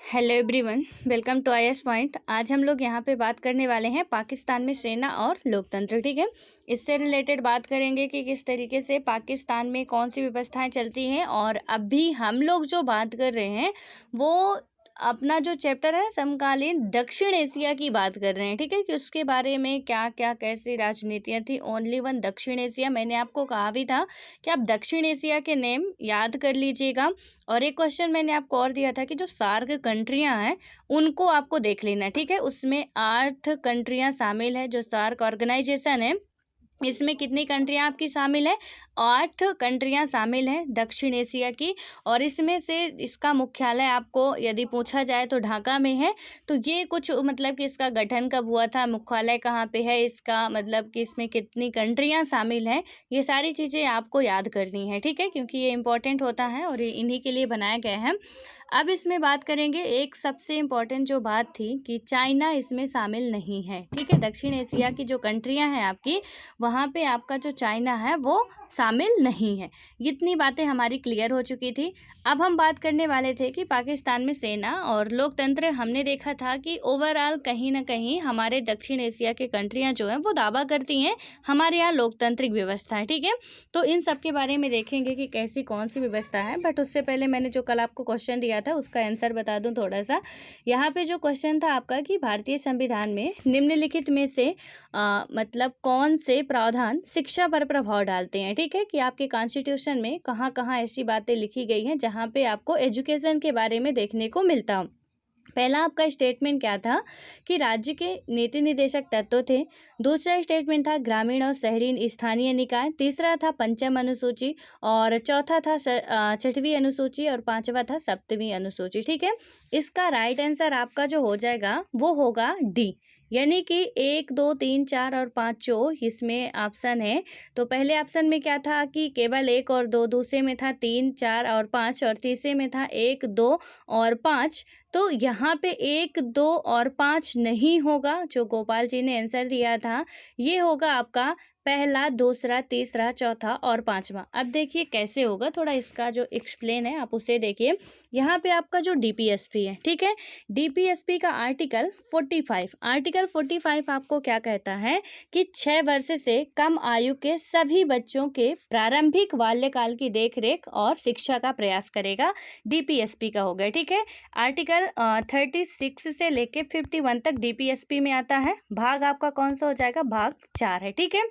Hello everyone, welcome to IAS point. आज हम लोग यहाँ पे बात करने वाले हैं पाकिस्तान में सेना और लोकतंत्र। ठीक है, इससे रिलेटेड बात करेंगे कि किस तरीके से पाकिस्तान में कौन सी व्यवस्थाएं चलती हैं। और अभी हम लोग जो बात कर रहे हैं वो अपना जो चैप्टर है समकालीन दक्षिण एशिया की बात कर रहे हैं। ठीक है, कि उसके बारे में क्या क्या कैसी राजनीतियाँ थी। ओनली वन दक्षिण एशिया, मैंने आपको कहा भी था कि आप दक्षिण एशिया के नेम याद कर लीजिएगा। और एक क्वेश्चन मैंने आपको और दिया था कि जो सार्क कंट्रियां हैं उनको आपको देख लेना है। ठीक है, उसमें 8 कंट्रियां शामिल है। जो सार्क ऑर्गेनाइजेशन है इसमें कितनी कंट्रियां आपकी शामिल है? 8 कंट्रियां शामिल हैं दक्षिण एशिया की। और इसमें से इसका मुख्यालय आपको यदि पूछा जाए तो ढाका में है। तो ये कुछ मतलब कि इसका गठन कब हुआ था, मुख्यालय कहाँ पे है इसका, मतलब कि इसमें कितनी कंट्रियां शामिल हैं, ये सारी चीज़ें आपको याद करनी है। ठीक है, क्योंकि ये इंपॉर्टेंट होता है और ये इन्हीं के लिए बनाया गया है। अब इसमें बात करेंगे, एक सबसे इम्पॉर्टेंट जो बात थी कि चाइना इसमें शामिल नहीं है। ठीक है, दक्षिण एशिया की जो कंट्रियां हैं आपकी, वहाँ पे आपका जो चाइना है वो शामिल नहीं है। इतनी बातें हमारी क्लियर हो चुकी थी। अब हम बात करने वाले थे कि पाकिस्तान में सेना और लोकतंत्र। हमने देखा था कि ओवरऑल कहीं ना कहीं हमारे दक्षिण एशिया के कंट्रियां जो हैं वो दावा करती हैं हमारे यहाँ लोकतांत्रिक व्यवस्था है। ठीक है, तो इन सब के बारे में देखेंगे कि कैसी कौन सी व्यवस्था है। बट उससे पहले मैंने जो कल आपको क्वेश्चन दिया था उसका आंसर बता दूं थोड़ा सा। यहाँ पे जो क्वेश्चन था आपका कि भारतीय संविधान में निम्नलिखित में से मतलब कौन से प्रावधान शिक्षा पर प्रभाव डालते हैं। ठीक है, कि आपके कॉन्स्टिट्यूशन में कहाँ कहाँ ऐसी बातें लिखी गई हैं जहाँ पे आपको एजुकेशन के बारे में देखने को मिलता हो। पहला आपका स्टेटमेंट क्या था कि राज्य के नीति निर्देशक तत्व थे। दूसरा स्टेटमेंट था ग्रामीण और शहरी स्थानीय निकाय। तीसरा था पंचम अनुसूची। और चौथा था छठवीं अनुसूची। और पांचवा था सप्तवीं अनुसूची। ठीक है, इसका राइट आंसर आपका जो हो जाएगा वो होगा डी, यानी कि 1, 2, 3, 4 और 5 जो इसमें ऑप्शन है। तो पहले ऑप्शन में क्या था कि केवल 1 और 2, दूसरे में था 3, 4 और 5 और तीसरे में था 1, 2 और 5। तो यहाँ पे 1, 2 और 5 नहीं होगा। जो गोपाल जी ने आंसर दिया था ये होगा आपका पहला, दूसरा, तीसरा, चौथा और पांचवा। अब देखिए कैसे होगा, थोड़ा इसका जो एक्सप्लेन है आप उसे देखिए। यहाँ पे आपका जो डीपीएसपी है, ठीक है, डीपीएसपी का आर्टिकल 45 आपको क्या कहता है कि 6 वर्ष से कम आयु के सभी बच्चों के प्रारंभिक बाल्यकाल की देखरेख और शिक्षा का प्रयास करेगा। डीपीएसपी का हो गया। ठीक है, आर्टिकल 36 से लेके 51 तक डीपीएसपी में आता है। भाग आपका कौन सा हो जाएगा? भाग 4 है। ठीक है,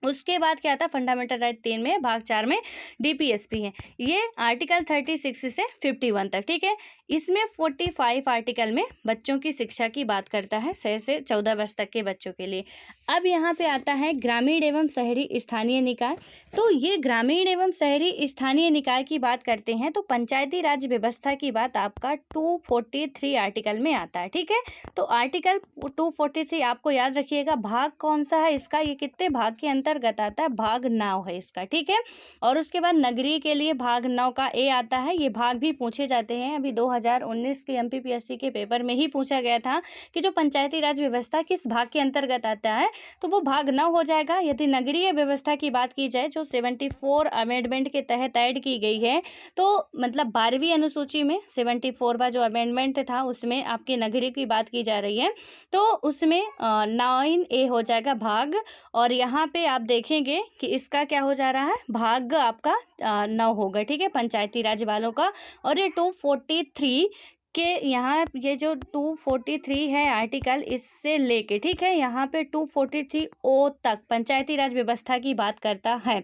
उसके बाद क्या था? फंडामेंटल राइट 3 में, भाग 4 में डीपीएसपी है। ये आर्टिकल 36 से 51 तक। ठीक है, इसमें 45 आर्टिकल में बच्चों की शिक्षा की बात करता है, 6 से 14 वर्ष तक के बच्चों के लिए। अब यहाँ पे आता है ग्रामीण एवं शहरी स्थानीय निकाय। तो ये ग्रामीण एवं शहरी स्थानीय निकाय की बात करते हैं तो पंचायती राज व्यवस्था की बात आपका 243 आर्टिकल में आता है। ठीक है, तो आर्टिकल 243 आपको याद रखिएगा। भाग कौन सा है इसका? ये कितने भाग के अंतर्गत आता है? भाग 9 है इसका। ठीक है, और उसके बाद नगरीय के लिए भाग 9 का ए आता है। ये भाग भी पूछे जाते हैं। अभी 2019 के एमपीपीएससी के पेपर में ही पूछा गया था कि जो पंचायती राज व्यवस्था किस भाग के अंतर्गत आता है, तो वो भाग 9 हो जाएगा। यदि नगरीय व्यवस्था की बात की जाए जो 74 अमेंडमेंट के तहत ऐड की गई है, तो मतलब 12वीं अनुसूची में 74वां जो अमेंडमेंट था उसमें आपकी नगरीय की बात की जा रही है, तो उसमें 9A हो जाएगा भाग। और यहाँ पे आप देखेंगे कि इसका क्या हो जा रहा है? भाग आपका 9 होगा। ठीक है, पंचायती राज वालों का। और ये 243 के यहाँ ये जो 243 है आर्टिकल, इससे लेके, ठीक है, यहाँ पे 243O तक पंचायती राज व्यवस्था की बात करता है।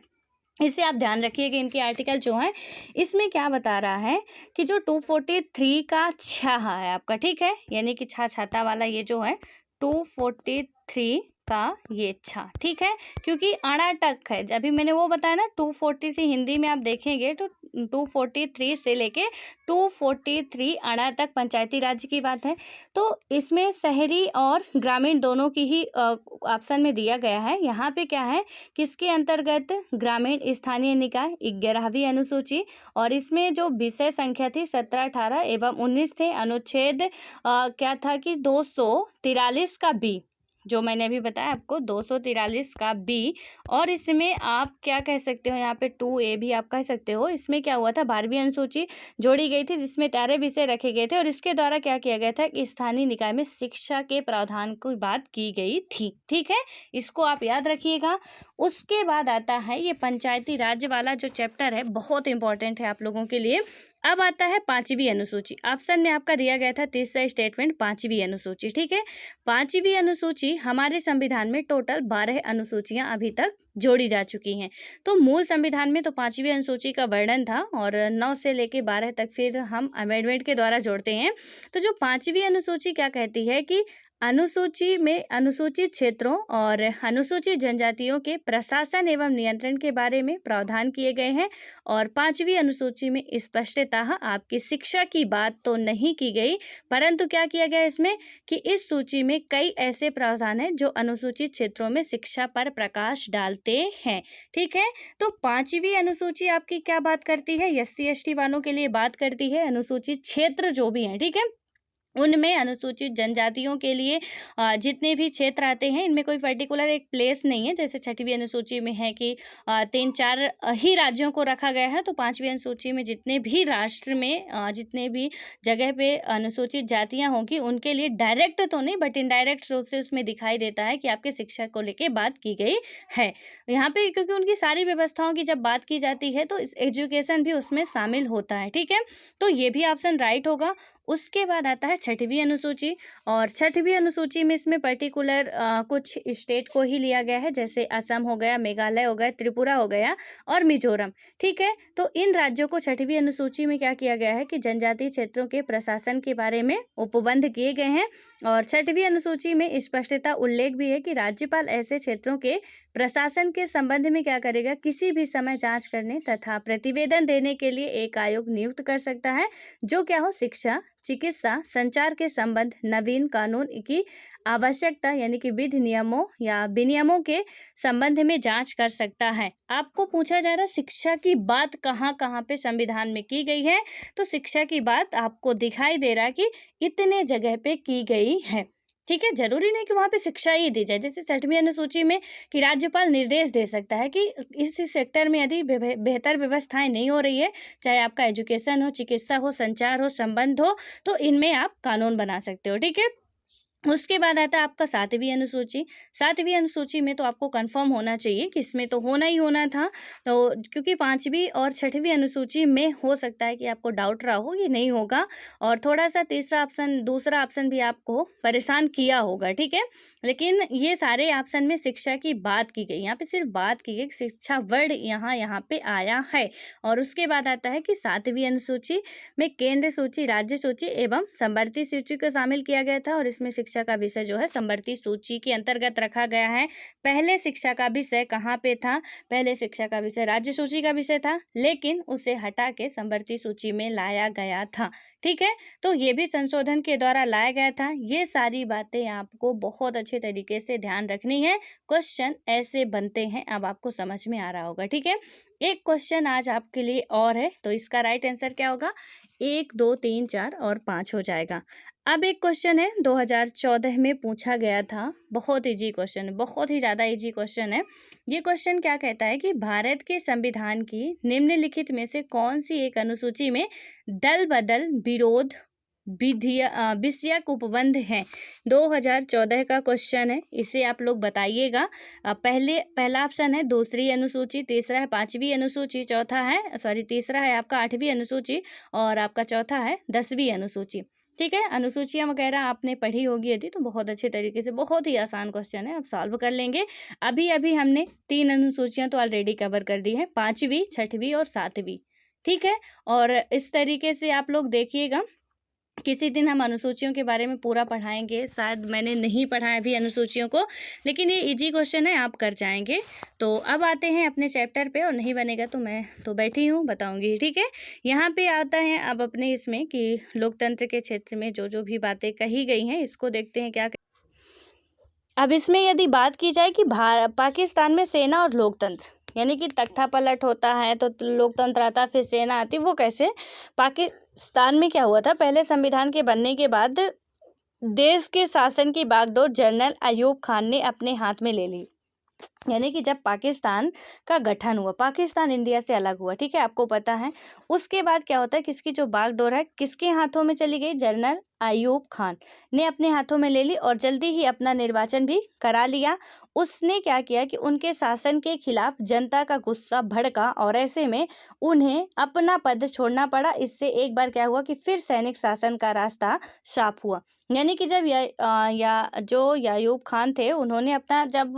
इसे आप ध्यान रखिए कि इनके आर्टिकल जो हैं इसमें क्या बता रहा है कि जो 243 का छह है आपका, ठीक है, यानी कि छा छाता वाला ये जो है 243 का ये छा, ठीक है, क्योंकि अड़ा टक है। अभी मैंने वो बताया ना 243 हिंदी में आप देखेंगे तो 243 से लेके 243 अड़ा तक पंचायती राज की बात है। तो इसमें शहरी और ग्रामीण दोनों की ही ऑप्शन में दिया गया है। यहाँ पे क्या है, किसके अंतर्गत? ग्रामीण स्थानीय निकाय 11वीं अनुसूची। और इसमें जो विषय संख्या थी 17, 18 एवं 19 थे। अनुच्छेद क्या था कि 243 का बी, जो मैंने अभी बताया आपको 243 का बी। और इसमें आप क्या कह सकते हो, यहाँ पे 2A भी आप कह सकते हो। इसमें क्या हुआ था, 12वीं अनुसूची जोड़ी गई थी जिसमें 13 विषय रखे गए थे और इसके द्वारा क्या किया गया था कि स्थानीय निकाय में शिक्षा के प्रावधान की बात की गई थी। ठीक है, इसको आप याद रखिएगा। उसके बाद आता है ये पंचायती राज वाला जो चैप्टर है, बहुत इंपॉर्टेंट है आप लोगों के लिए। अब आता है 5वीं अनुसूची। ऑप्शन में आपका दिया गया था तीसरा स्टेटमेंट 5वीं अनुसूची। ठीक है, 5वीं अनुसूची हमारे संविधान में टोटल 12 अनुसूचियां अभी तक जोड़ी जा चुकी हैं। तो मूल संविधान में तो 5वीं अनुसूची का वर्णन था और 9 से लेके 12 तक फिर हम अमेंडमेंट के द्वारा जोड़ते हैं। तो जो 5वीं अनुसूची क्या कहती है कि अनुसूची में अनुसूचित क्षेत्रों और अनुसूचित जनजातियों के प्रशासन एवं नियंत्रण के बारे में प्रावधान किए गए हैं। और 5वीं अनुसूची में स्पष्टतः आपकी शिक्षा की बात तो नहीं की गई, परंतु क्या किया गया इसमें कि इस सूची में कई ऐसे प्रावधान हैं जो अनुसूचित क्षेत्रों में शिक्षा पर प्रकाश डालते हैं। ठीक है, तो 5वीं अनुसूची आपकी क्या बात करती है, SC ST वालों के लिए बात करती है। अनुसूचित क्षेत्र जो भी हैं, ठीक है, उनमें अनुसूचित जनजातियों के लिए जितने भी क्षेत्र आते हैं इनमें कोई पर्टिकुलर एक प्लेस नहीं है। जैसे 6वीं अनुसूची में है कि 3-4 ही राज्यों को रखा गया है, तो 5वीं अनुसूची में जितने भी राष्ट्र में जितने भी जगह पे अनुसूचित जातियां होंगी उनके लिए डायरेक्ट तो नहीं बट इनडायरेक्ट रूप से उसमें दिखाई देता है कि आपके शिक्षा को लेके बात की गई है यहाँ पे, क्योंकि उनकी सारी व्यवस्थाओं की जब बात की जाती है तो एजुकेशन भी उसमें शामिल होता है। ठीक है, तो ये भी ऑप्शन राइट होगा। उसके बाद आता है 6वीं अनुसूची और 6वीं अनुसूची में इसमें पर्टिकुलर कुछ स्टेट को ही लिया गया है, जैसे असम हो गया, मेघालय हो गया, त्रिपुरा हो गया और मिजोरम। ठीक है, तो इन राज्यों को 6वीं अनुसूची में क्या किया गया है कि जनजातीय क्षेत्रों के प्रशासन के बारे में उपबंध किए गए हैं। और 6वीं अनुसूची में स्पष्टता उल्लेख भी है कि राज्यपाल ऐसे क्षेत्रों के प्रशासन के संबंध में क्या करेगा, किसी भी समय जांच करने तथा प्रतिवेदन देने के लिए एक आयोग नियुक्त कर सकता है जो क्या हो, शिक्षा, चिकित्सा, संचार के संबंध, नवीन कानून की आवश्यकता यानी कि विधि नियमों या विनियमों के संबंध में जांच कर सकता है। आपको पूछा जा रहा है शिक्षा की बात कहाँ कहाँ पे संविधान में की गई है, तो शिक्षा की बात आपको दिखाई दे रहा है कि इतने जगह पे की गई है। ठीक है, जरूरी नहीं कि वहाँ पे शिक्षा ही दी जाए। जैसे 6वीं अनुसूची में कि राज्यपाल निर्देश दे सकता है कि इस सेक्टर में यदि बेहतर व्यवस्थाएं नहीं हो रही है, चाहे आपका एजुकेशन हो, चिकित्सा हो, संचार हो, संबंध हो, तो इनमें आप कानून बना सकते हो। ठीक है, उसके बाद आता है आपका 7वीं अनुसूची। 7वीं अनुसूची में तो आपको कंफर्म होना चाहिए कि इसमें तो होना ही होना था, तो क्योंकि 5वीं और 6वीं अनुसूची में हो सकता है कि आपको डाउट रहा हो, ये नहीं होगा। और थोड़ा सा दूसरा ऑप्शन भी आपको परेशान किया होगा। ठीक है, लेकिन ये सारे ऑप्शन में शिक्षा की बात की गई, यहाँ पे सिर्फ बात की गई, शिक्षा वर्ड यहाँ पे आया है। और उसके बाद आता है कि 7वीं अनुसूची में केंद्र सूची, राज्य सूची एवं संवर्ती सूची को शामिल किया गया था और इसमें शिक्षा का विषय जो है संवर्ती सूची के अंतर्गत रखा गया है। पहले शिक्षा का विषय कहाँ पे था, पहले शिक्षा का विषय राज्य सूची का विषय था, लेकिन उसे हटा के संवर्ती सूची में लाया गया था। ठीक है, तो ये भी संशोधन के द्वारा लाया गया था। ये सारी बातें आपको बहुत अच्छे तरीके से ध्यान रखनी है, क्वेश्चन ऐसे बनते हैं, अब आपको समझ में आ रहा होगा। ठीक है, एक क्वेश्चन आज आपके लिए और है, तो इसका राइट आंसर क्या होगा, 1, 2, 3, 4 और 5 हो जाएगा। अब एक क्वेश्चन है 2014 में पूछा गया था, बहुत इजी क्वेश्चन है, बहुत ही ज़्यादा इजी क्वेश्चन है। ये क्वेश्चन क्या कहता है कि भारत के संविधान की निम्नलिखित में से कौन सी एक अनुसूची में दल बदल विरोध विषयक उपबंध है। 2014 का क्वेश्चन है, इसे आप लोग बताइएगा। पहला ऑप्शन है 2री अनुसूची, तीसरा है 5वीं अनुसूची, तीसरा है आपका 8वीं अनुसूची और आपका चौथा है 10वीं अनुसूची। ठीक है, अनुसूचियां वगैरह आपने पढ़ी होगी यदि, तो बहुत अच्छे तरीके से, बहुत ही आसान क्वेश्चन है, आप सॉल्व कर लेंगे। अभी हमने 3 अनुसूचियां तो ऑलरेडी कवर कर दी हैं, 5वीं, 6वीं और 7वीं। ठीक है, और इस तरीके से आप लोग देखिएगा, किसी दिन हम अनुसूचियों के बारे में पूरा पढ़ाएंगे। शायद मैंने नहीं पढ़ा है अभी अनुसूचियों को, लेकिन ये इजी क्वेश्चन है, आप कर जाएंगे। तो अब आते हैं अपने चैप्टर पे, और नहीं बनेगा तो मैं तो बैठी हूँ, बताऊंगी। ठीक है, यहाँ पे आता है अब अपने इसमें कि लोकतंत्र के क्षेत्र में जो जो भी बातें कही गई हैं, इसको देखते हैं क्या। अब इसमें यदि बात की जाए कि पाकिस्तान में सेना और लोकतंत्र, यानी कि तख्ता पलट होता है तो लोकतंत्र आता, फिर सेना आती, वो कैसे। पाकिस्तान में क्या हुआ था, पहले संविधान के बनने के बाद देश के शासन की बागडोर जनरल अयूब खान ने अपने हाथ में ले ली। यानी कि जब पाकिस्तान का गठन हुआ, पाकिस्तान इंडिया से अलग हुआ, ठीक है, आपको पता है, उसके बाद क्या होता है, किसकी जो बागडोर है किसके हाथों में चली गई, जनरल अयूब खान ने अपने हाथों में ले ली और जल्दी ही अपना निर्वाचन भी करा लिया। उसने क्या किया कि उनके शासन के खिलाफ जनता का गुस्सा भड़का और ऐसे में उन्हें अपना पद छोड़ना पड़ा। इससे एक बार क्या हुआ कि फिर सैनिक शासन का रास्ता साफ हुआ। यानी कि जब जो यायूब खान थे उन्होंने अपना जब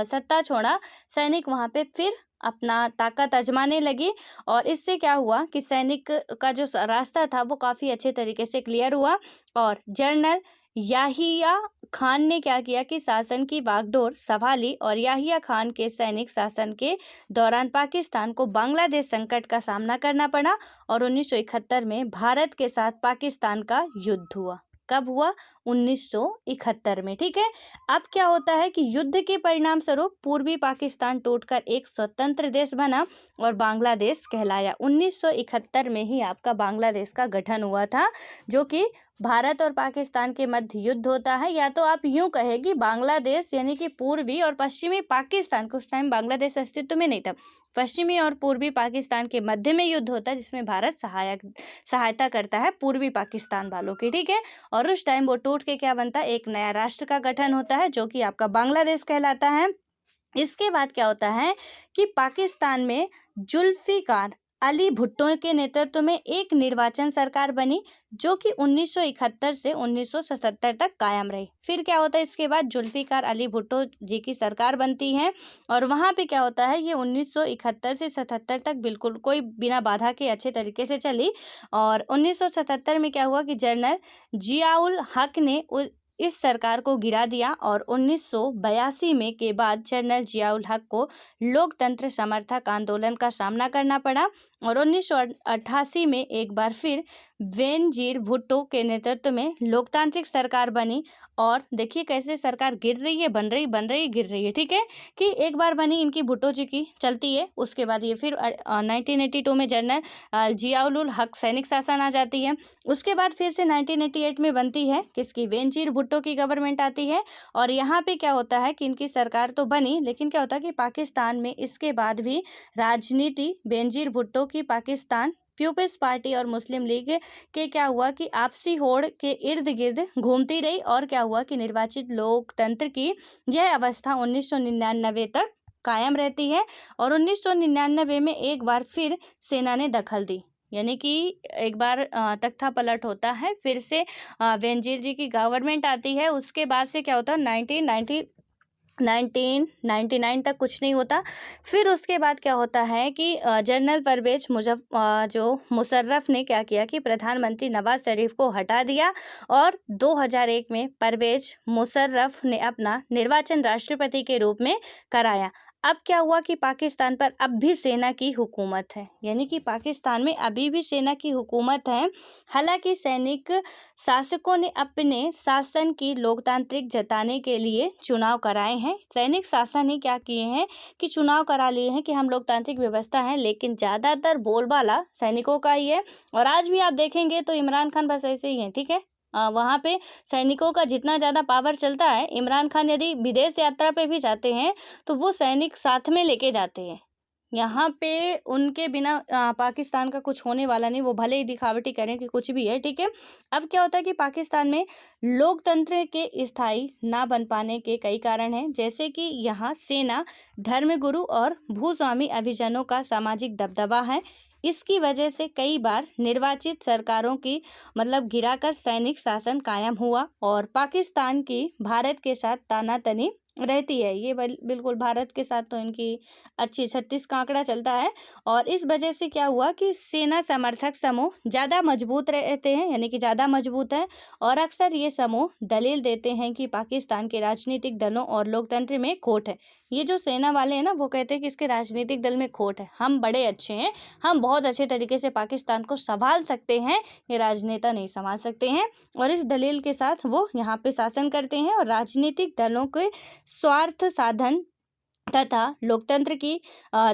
सत्ता छोड़ा, सैनिक वहां पे फिर अपना ताकत आजमाने लगी और इससे क्या हुआ कि सैनिक का जो रास्ता था वो काफी अच्छे तरीके से क्लियर हुआ और जनरल याहिया खान ने क्या किया कि शासन की बागडोर संभाली और याहिया खान के सैनिक शासन के दौरान पाकिस्तान को बांग्लादेश संकट का सामना करना पड़ा और 1971 में भारत के साथ पाकिस्तान का युद्ध हुआ। कब हुआ? 1971 में, ठीक है। अब क्या होता है कि युद्ध के परिणाम स्वरूप पूर्वी पाकिस्तान टूटकर एक स्वतंत्र देश बना और बांग्लादेश कहलाया। 1971 में ही आपका बांग्लादेश का गठन हुआ था, जो कि भारत और पाकिस्तान के मध्य युद्ध होता है। या तो आप यूं कहें कि बांग्लादेश यानी कि पूर्वी और पश्चिमी पाकिस्तान, कुछ टाइम बांग्लादेश अस्तित्व में नहीं था, पश्चिमी और पूर्वी पाकिस्तान के मध्य में युद्ध होता है जिसमें भारत सहायता करता है पूर्वी पाकिस्तान वालों की, ठीक है। और उस टाइम वो टूट के क्या बनता है, एक नया राष्ट्र का गठन होता है जो कि आपका बांग्लादेश कहलाता है। इसके बाद क्या होता है कि पाकिस्तान में जुल्फिकार अली भुट्टो के नेतृत्व में एक निर्वाचन सरकार बनी जो कि 1971 से 1977 तक कायम रही। फिर क्या होता है, इसके बाद जुल्फिकार अली भुट्टो जी की सरकार बनती है और वहां पे क्या होता है, ये 1971 से 77 तक बिल्कुल कोई बिना बाधा के अच्छे तरीके से चली। और 1977 में क्या हुआ कि जनरल जियाउल हक ने इस सरकार को गिरा दिया और 1982 में के बाद जनरल जियाउल हक को लोकतंत्र समर्थक आंदोलन का सामना करना पड़ा और 1988 में एक बार फिर बेनजीर भुट्टो के नेतृत्व में लोकतांत्रिक सरकार बनी। और देखिए कैसे सरकार गिर रही है, बन रही गिर रही है, ठीक है, कि एक बार बनी इनकी भुट्टो जी की चलती है, उसके बाद ये फिर 1982 में जनरल जियाउल हक सैनिक शासन आ जाती है। उसके बाद फिर से 1988 में बनती है किसकी, बेनजीर भुट्टो की गवर्नमेंट आती है और यहाँ पे क्या होता है कि इनकी सरकार तो बनी, लेकिन क्या होता है कि पाकिस्तान में इसके बाद भी राजनीति बेनजीर भुट्टो की पाकिस्तान पीपुल्स पार्टी और मुस्लिम लीग के क्या हुआ कि आपसी होड़ के इर्द गिर्द घूमती रही और क्या हुआ कि निर्वाचित लोकतंत्र की यह अवस्था 1999 तक कायम रहती है और 1999 में एक बार फिर सेना ने दखल दी। यानी कि एक बार तख्ता पलट होता है, फिर से बेनजीर जी की गवर्नमेंट आती है। उसके बाद से क्या होता है 1999 तक कुछ नहीं होता। फिर उसके बाद क्या होता है कि जनरल परवेज जो मुशर्रफ ने क्या किया कि प्रधानमंत्री नवाज शरीफ को हटा दिया और 2001 में परवेज मुशर्रफ ने अपना निर्वाचन राष्ट्रपति के रूप में कराया। अब क्या हुआ कि पाकिस्तान पर अब भी सेना की हुकूमत है, यानी कि पाकिस्तान में अभी भी सेना की हुकूमत है। हालांकि सैनिक शासकों ने अपने शासन की लोकतांत्रिक जताने के लिए चुनाव कराए हैं। सैनिक शासन ने क्या किए हैं कि चुनाव करा लिए हैं कि हम लोकतांत्रिक व्यवस्था है, लेकिन ज़्यादातर बोलबाला सैनिकों का ही है। और आज भी आप देखेंगे तो इमरान खान बस ऐसे ही है, ठीक है। वहाँ पे सैनिकों का जितना ज़्यादा पावर चलता है, इमरान खान यदि विदेश यात्रा पे भी जाते हैं तो वो सैनिक साथ में लेके जाते हैं। यहाँ पे उनके बिना पाकिस्तान का कुछ होने वाला नहीं, वो भले ही दिखावटी करें कि कुछ भी है, ठीक है। अब क्या होता है कि पाकिस्तान में लोकतंत्र के स्थायी ना बन पाने के कई कारण हैं, जैसे कि यहाँ सेना, धर्मगुरु और भूस्वामी अभिजनों का सामाजिक दबदबा है। इसकी वजह से कई बार निर्वाचित सरकारों की गिराकर सैनिक शासन कायम हुआ और पाकिस्तान की भारत के साथ तानातनी रहती है। ये बिल्कुल भारत के साथ तो इनकी अच्छी 36 का आंकड़ा चलता है और इस वजह से क्या हुआ कि सेना समर्थक समूह ज़्यादा मजबूत रहते हैं, यानी कि ज़्यादा मजबूत है। और अक्सर ये समूह दलील देते हैं कि पाकिस्तान के राजनीतिक दलों और लोकतंत्र में खोट है। ये जो सेना वाले हैं ना, वो कहते हैं कि इसके राजनीतिक दल में खोट है, हम बड़े अच्छे हैं, हम बहुत अच्छे तरीके से पाकिस्तान को संभाल सकते हैं, ये राजनेता नहीं संभाल सकते हैं। और इस दलील के साथ वो यहाँ पे शासन करते हैं और राजनीतिक दलों के स्वार्थ साधन तथा लोकतंत्र की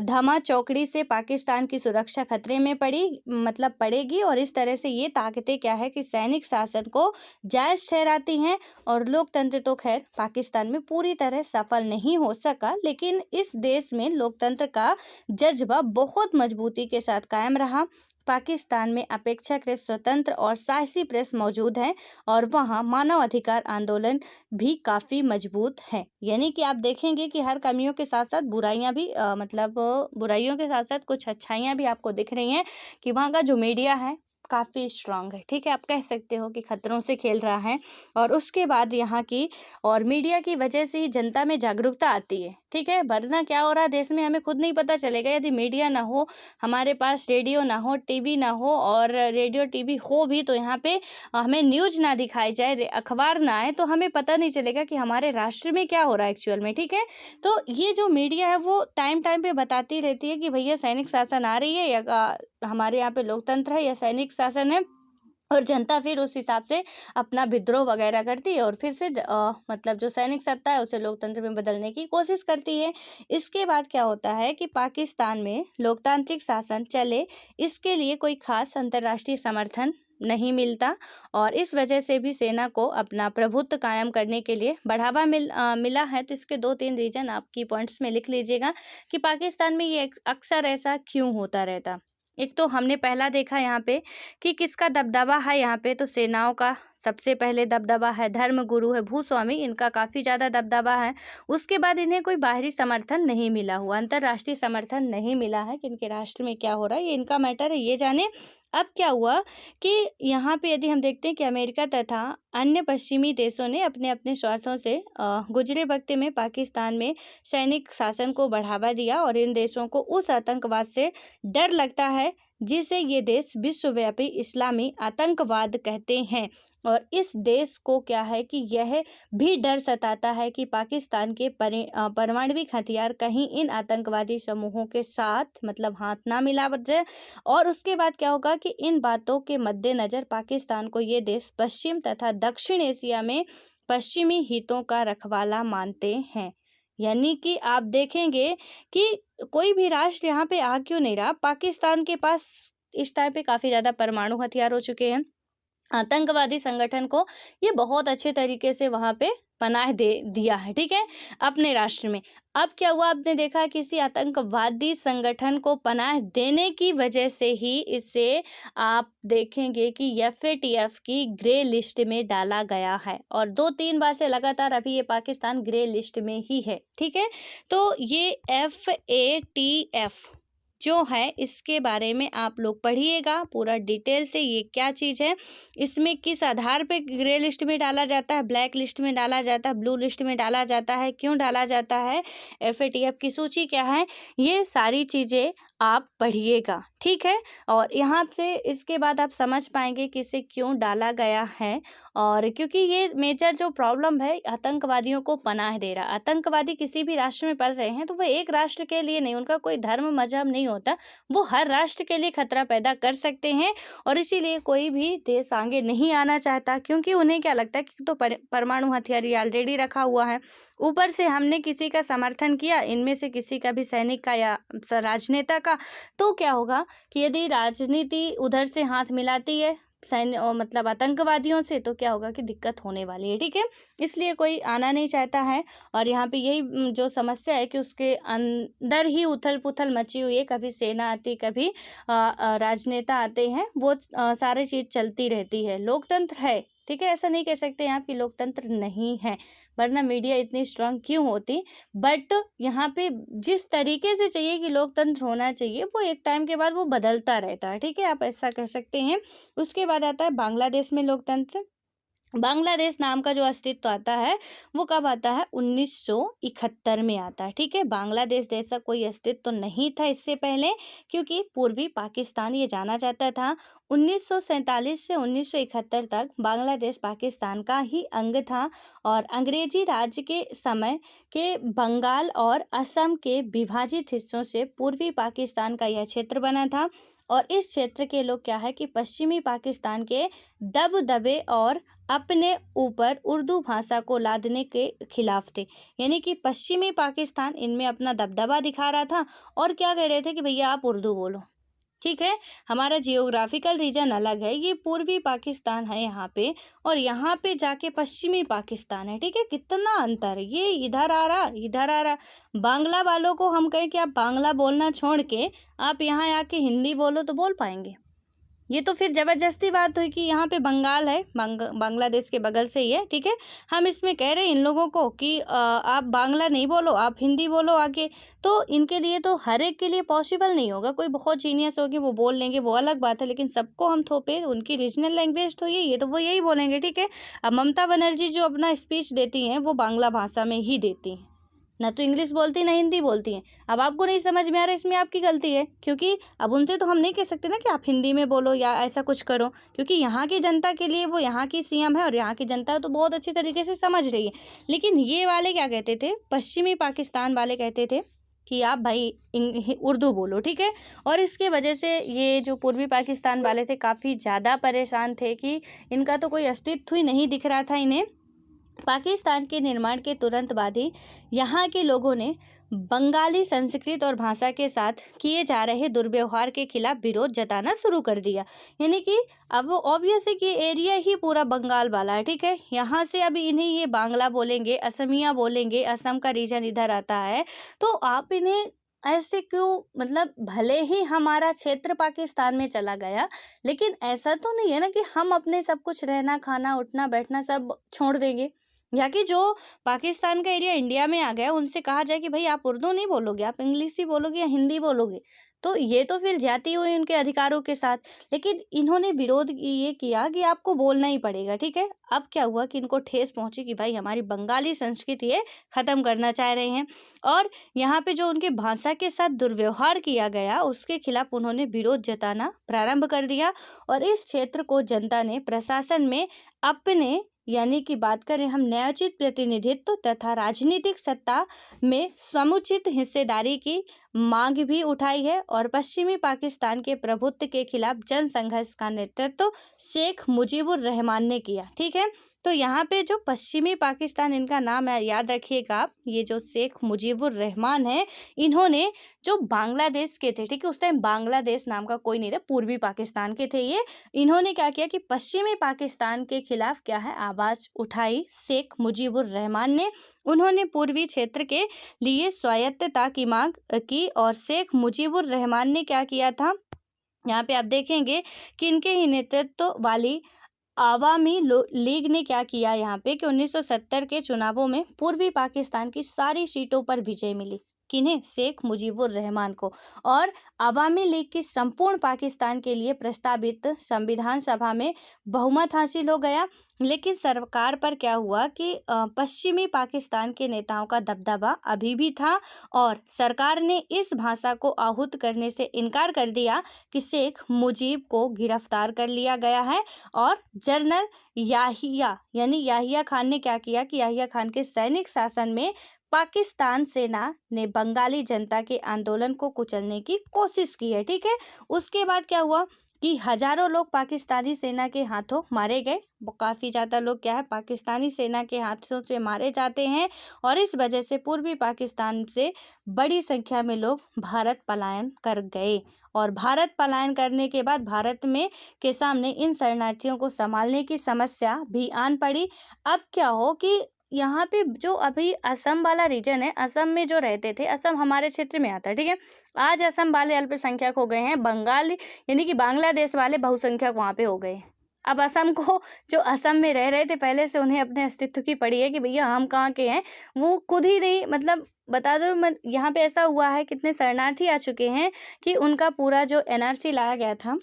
धमा चौकड़ी से पाकिस्तान की सुरक्षा खतरे में पड़ेगी। और इस तरह से ये ताकतें क्या है कि सैनिक शासन को जायज़ ठहराती हैं। और लोकतंत्र तो खैर पाकिस्तान में पूरी तरह सफल नहीं हो सका, लेकिन इस देश में लोकतंत्र का जज्बा बहुत मजबूती के साथ कायम रहा। पाकिस्तान में अपेक्षाकृत स्वतंत्र और साहसी प्रेस मौजूद है और वहाँ मानव अधिकार आंदोलन भी काफ़ी मजबूत है। यानी कि आप देखेंगे कि हर कमियों के साथ साथ बुराइयां भी बुराइयों के साथ साथ कुछ अच्छाइयां भी आपको दिख रही हैं कि वहाँ का जो मीडिया है काफ़ी स्ट्रांग है। ठीक है, आप कह सकते हो कि खतरों से खेल रहा है। और उसके बाद यहाँ की और मीडिया की वजह से ही जनता में जागरूकता आती है। ठीक है, वरना क्या हो रहा है देश में हमें खुद नहीं पता चलेगा यदि मीडिया ना हो, हमारे पास रेडियो ना हो, टीवी ना हो, और रेडियो टीवी हो भी तो यहाँ पे हमें न्यूज़ ना दिखाई जाए, अखबार ना आए, तो हमें पता नहीं चलेगा कि हमारे राष्ट्र में क्या हो रहा है एक्चुअल में। ठीक है, तो ये जो मीडिया है वो टाइम टाइम पे बताती रहती है कि भैया सैनिक शासन आ रही है, या हमारे यहाँ पे लोकतंत्र है या सैनिक शासन है। और जनता फिर उस हिसाब से अपना विद्रोह वगैरह करती है और फिर से जो सैनिक सत्ता है उसे लोकतंत्र में बदलने की कोशिश करती है। इसके बाद क्या होता है कि पाकिस्तान में लोकतांत्रिक शासन चले, इसके लिए कोई खास अंतर्राष्ट्रीय समर्थन नहीं मिलता। और इस वजह से भी सेना को अपना प्रभुत्व कायम करने के लिए बढ़ावा मिला है। तो इसके 2-3 रीजन आप की पॉइंट्स में लिख लीजिएगा कि पाकिस्तान में ये अक्सर ऐसा क्यों होता रहता। एक तो हमने पहला देखा यहाँ पे कि किसका दबदबा है। यहाँ पे तो सेनाओं का सबसे पहले दबदबा है, धर्म गुरु है भूस्वामी, इनका काफ़ी ज़्यादा दबदबा है। उसके बाद इन्हें कोई बाहरी समर्थन नहीं मिला हुआ, अंतर्राष्ट्रीय समर्थन नहीं मिला है कि इनके राष्ट्र में क्या हो रहा है, ये इनका मैटर है, ये जाने। अब क्या हुआ कि यहाँ पे यदि हम देखते हैं कि अमेरिका तथा अन्य पश्चिमी देशों ने अपने अपने स्वार्थों से गुजरे वक्त में पाकिस्तान में सैनिक शासन को बढ़ावा दिया। और इन देशों को उस आतंकवाद से डर लगता है जिसे ये देश विश्वव्यापी इस्लामी आतंकवाद कहते हैं। और इस देश को क्या है कि यह भी डर सताता है कि पाकिस्तान के परमाणविक हथियार कहीं इन आतंकवादी समूहों के साथ हाथ ना मिला जाए। और उसके बाद क्या होगा कि इन बातों के मद्देनज़र पाकिस्तान को ये देश पश्चिम तथा दक्षिण एशिया में पश्चिमी हितों का रखवाला मानते हैं। यानी कि आप देखेंगे कि कोई भी राष्ट्र यहाँ पे आ क्यों नहीं रहा। पाकिस्तान के पास इस टाइम पे काफ़ी ज़्यादा परमाणु हथियार हो चुके हैं। आतंकवादी संगठन को ये बहुत अच्छे तरीके से वहाँ पे पनाह दे दिया है। ठीक है, अपने राष्ट्र में। अब क्या हुआ, आपने देखा किसी आतंकवादी संगठन को पनाह देने की वजह से ही इसे आप देखेंगे कि एफएटीएफ की ग्रे लिस्ट में डाला गया है। और 2-3 बार से लगातार अभी ये पाकिस्तान ग्रे लिस्ट में ही है। ठीक है, तो ये एफएटीएफ जो है इसके बारे में आप लोग पढ़िएगा पूरा डिटेल से, ये क्या चीज़ है, इसमें किस आधार पे ग्रे लिस्ट में डाला जाता है, ब्लैक लिस्ट में डाला जाता है, ब्लू लिस्ट में डाला जाता है, क्यों डाला जाता है, एफएटीएफ की सूची क्या है, ये सारी चीज़ें आप पढ़िएगा। ठीक है, और यहाँ से इसके बाद आप समझ पाएंगे कि इसे क्यों डाला गया है। और क्योंकि ये मेजर जो प्रॉब्लम है आतंकवादियों को पनाह दे रहा। आतंकवादी किसी भी राष्ट्र में पड़ रहे हैं तो वो एक राष्ट्र के लिए नहीं, उनका कोई धर्म मजहब नहीं होता, वो हर राष्ट्र के लिए खतरा पैदा कर सकते हैं। और इसीलिए कोई भी देश आगे नहीं आना चाहता, क्योंकि उन्हें क्या लगता है कि तो परमाणु हथियार ऑलरेडी रखा हुआ है, ऊपर से हमने किसी का समर्थन किया, इनमें से किसी का भी सैनिक का या राजनेता का, तो क्या होगा कि यदि राजनीति उधर से हाथ मिलाती है आतंकवादियों से, तो क्या होगा कि दिक्कत होने वाली है। ठीक है, इसलिए कोई आना नहीं चाहता है। और यहाँ पे यही जो समस्या है कि उसके अंदर ही उथल पुथल मची हुई है, कभी सेना आती, कभी राजनेता आते हैं, वो सारी चीज़ चलती रहती है। लोकतंत्र है, ठीक है, ऐसा नहीं कह सकते यहाँ कि लोकतंत्र नहीं है, वरना मीडिया इतनी स्ट्रांग क्यों होती। बट यहाँ पे जिस तरीके से चाहिए कि लोकतंत्र होना चाहिए, वो एक टाइम के बाद वो बदलता रहता है। ठीक है, आप ऐसा कह सकते हैं। उसके बाद आता है बांग्लादेश में लोकतंत्र। बांग्लादेश नाम का जो अस्तित्व आता है वो कब आता है, 1971 में आता है। ठीक है, बांग्लादेश जैसा कोई अस्तित्व तो नहीं था इससे पहले, क्योंकि पूर्वी पाकिस्तान ये जाना जाता था। 1947 से 1971 तक बांग्लादेश पाकिस्तान का ही अंग था और अंग्रेजी राज के समय के बंगाल और असम के विभाजित हिस्सों से पूर्वी पाकिस्तान का यह क्षेत्र बना था। और इस क्षेत्र के लोग क्या है कि पश्चिमी पाकिस्तान के दबदबे और अपने ऊपर उर्दू भाषा को लादने के खिलाफ थे। यानी कि पश्चिमी पाकिस्तान इनमें अपना दबदबा दिखा रहा था और क्या कह रहे थे कि भैया आप उर्दू बोलो, ठीक है। हमारा जियोग्राफिकल रीजन अलग है, ये पूर्वी पाकिस्तान है यहाँ पे, और यहाँ पे जाके पश्चिमी पाकिस्तान है, ठीक है। कितना अंतर है, ये इधर आ रहा इधर आ रहा। बांग्ला वालों को हम कहें कि आप बांग्ला बोलना छोड़ के आप यहाँ आके हिंदी बोलो तो बोल पाएंगे? ये तो फिर जबरदस्ती बात हुई कि यहाँ पे बंगाल है, बांग्लादेश के बगल से ही है, ठीक है। हम इसमें कह रहे हैं इन लोगों को कि आप बांग्ला नहीं बोलो, आप हिंदी बोलो आके। तो इनके लिए तो हर एक के लिए पॉसिबल नहीं होगा। कोई बहुत जीनियस होगी वो बोल लेंगे, वो अलग बात है, लेकिन सबको हम थोपे उनकी रीजनल लैंग्वेज तो यही है, तो वो यही बोलेंगे, ठीक है। अब ममता बनर्जी जो अपना स्पीच देती हैं वो बांग्ला भाषा में ही देती हैं, ना तो इंग्लिश बोलती ना हिंदी बोलती हैं। अब आपको नहीं समझ में आ रहा, इसमें आपकी गलती है, क्योंकि अब उनसे तो हम नहीं कह सकते ना कि आप हिंदी में बोलो या ऐसा कुछ करो, क्योंकि यहाँ की जनता के लिए वो यहाँ की सीएम है और यहाँ की जनता तो बहुत अच्छी तरीके से समझ रही है। लेकिन ये वाले क्या कहते थे, पश्चिमी पाकिस्तान वाले कहते थे कि आप भाई उर्दू बोलो, ठीक है। और इसके वजह से ये जो पूर्वी पाकिस्तान वाले थे काफ़ी ज़्यादा परेशान थे कि इनका तो कोई अस्तित्व ही नहीं दिख रहा था इन्हें। पाकिस्तान के निर्माण के तुरंत बाद ही यहाँ के लोगों ने बंगाली संस्कृत और भाषा के साथ किए जा रहे दुर्व्यवहार के खिलाफ विरोध जताना शुरू कर दिया। यानी कि अब ऑब्वियस है कि एरिया ही पूरा बंगाल वाला है, ठीक है। यहाँ से अभी इन्हें ये बांग्ला बोलेंगे, असमिया बोलेंगे, असम का रीजन इधर आता है, तो आप इन्हें ऐसे क्यों, मतलब भले ही हमारा क्षेत्र पाकिस्तान में चला गया, लेकिन ऐसा तो नहीं है ना कि हम अपने सब कुछ रहना खाना उठना बैठना सब छोड़ देंगे, या कि जो पाकिस्तान का एरिया इंडिया में आ गया उनसे कहा जाए कि भाई आप उर्दू नहीं बोलोगे, आप इंग्लिश ही बोलोगे या हिंदी बोलोगे, तो ये तो फिर जाती हुई उनके अधिकारों के साथ। लेकिन इन्होंने विरोध ये किया कि आपको बोलना ही पड़ेगा, ठीक है। अब क्या हुआ कि इनको ठेस पहुंची कि भाई हमारी बंगाली संस्कृति ये खत्म करना चाह रहे हैं, और यहाँ पे जो उनके भाषा के साथ दुर्व्यवहार किया गया उसके खिलाफ उन्होंने विरोध जताना प्रारंभ कर दिया। और इस क्षेत्र को जनता ने प्रशासन में अपने, यानी कि बात करें हम न्यायोचित प्रतिनिधित्व तथा राजनीतिक सत्ता में समुचित हिस्सेदारी की मांग भी उठाई है। और पश्चिमी पाकिस्तान के प्रभुत्व के खिलाफ जन संघर्ष का नेतृत्व शेख मुजीबुर रहमान ने किया, ठीक है। तो यहाँ पे जो पश्चिमी पाकिस्तान, इनका नाम है, याद रखिएगा आप, ये जो शेख मुजीबुर रहमान है, इन्होंने जो बांग्लादेश के थे, ठीक है, उस टाइम बांग्लादेश नाम का कोई नहीं था, पूर्वी पाकिस्तान के थे ये। इन्होंने क्या किया कि पश्चिमी पाकिस्तान के खिलाफ क्या है आवाज़ उठाई शेख मुजीबुर रहमान ने। उन्होंने पूर्वी क्षेत्र के लिए स्वायत्तता की मांग की और शेख मुजीबुर रहमान ने क्या किया था, यहाँ पे आप देखेंगे कि इनके ही नेतृत्व वाली आवामी लीग ने क्या किया यहाँ पे कि 1970 के चुनावों में पूर्वी पाकिस्तान की सारी सीटों पर विजय मिली। किन्हें? शेख मुजीबुर रहमान को। और आवामी लीग की संपूर्ण पाकिस्तान के लिए प्रस्तावित संविधान सभा में बहुमत हासिल हो गया। लेकिन सरकार पर क्या हुआ कि पश्चिमी पाकिस्तान के नेताओं का दबदबा अभी भी था और सरकार ने इस भाषा को आहूत करने से इनकार कर दिया कि शेख मुजीब को गिरफ्तार कर लिया गया है। और जनरल याहिया यानी याहिया खान ने क्या किया कि याहिया खान के सैनिक शासन में पाकिस्तान सेना ने बंगाली जनता के आंदोलन को कुचलने की कोशिश की है, ठीक है। उसके बाद क्या हुआ कि हजारों लोग पाकिस्तानी सेना के हाथों मारे गए। काफ़ी ज़्यादा लोग क्या है पाकिस्तानी सेना के हाथों से मारे जाते हैं और इस वजह से पूर्वी पाकिस्तान से बड़ी संख्या में लोग भारत पलायन कर गए। और भारत पलायन करने के बाद भारत में के सामने इन शरणार्थियों को संभालने की समस्या भी आन पड़ी। अब क्या हो कि यहाँ पे जो अभी असम वाला रीजन है, असम में जो रहते थे, असम हमारे क्षेत्र में आता है, ठीक है। आज असम वाले अल्पसंख्यक हो गए हैं, बंगाल यानी कि बांग्लादेश वाले बहुसंख्यक वहाँ पे हो गए। अब असम को, जो असम में रह रहे थे पहले से, उन्हें अपने अस्तित्व की पड़ी है कि भैया हम कहाँ के हैं, वो खुद ही नहीं, मतलब बता दो, यहाँ पे ऐसा हुआ है कितने शरणार्थी आ चुके हैं कि उनका पूरा जो एनआरसी लाया गया था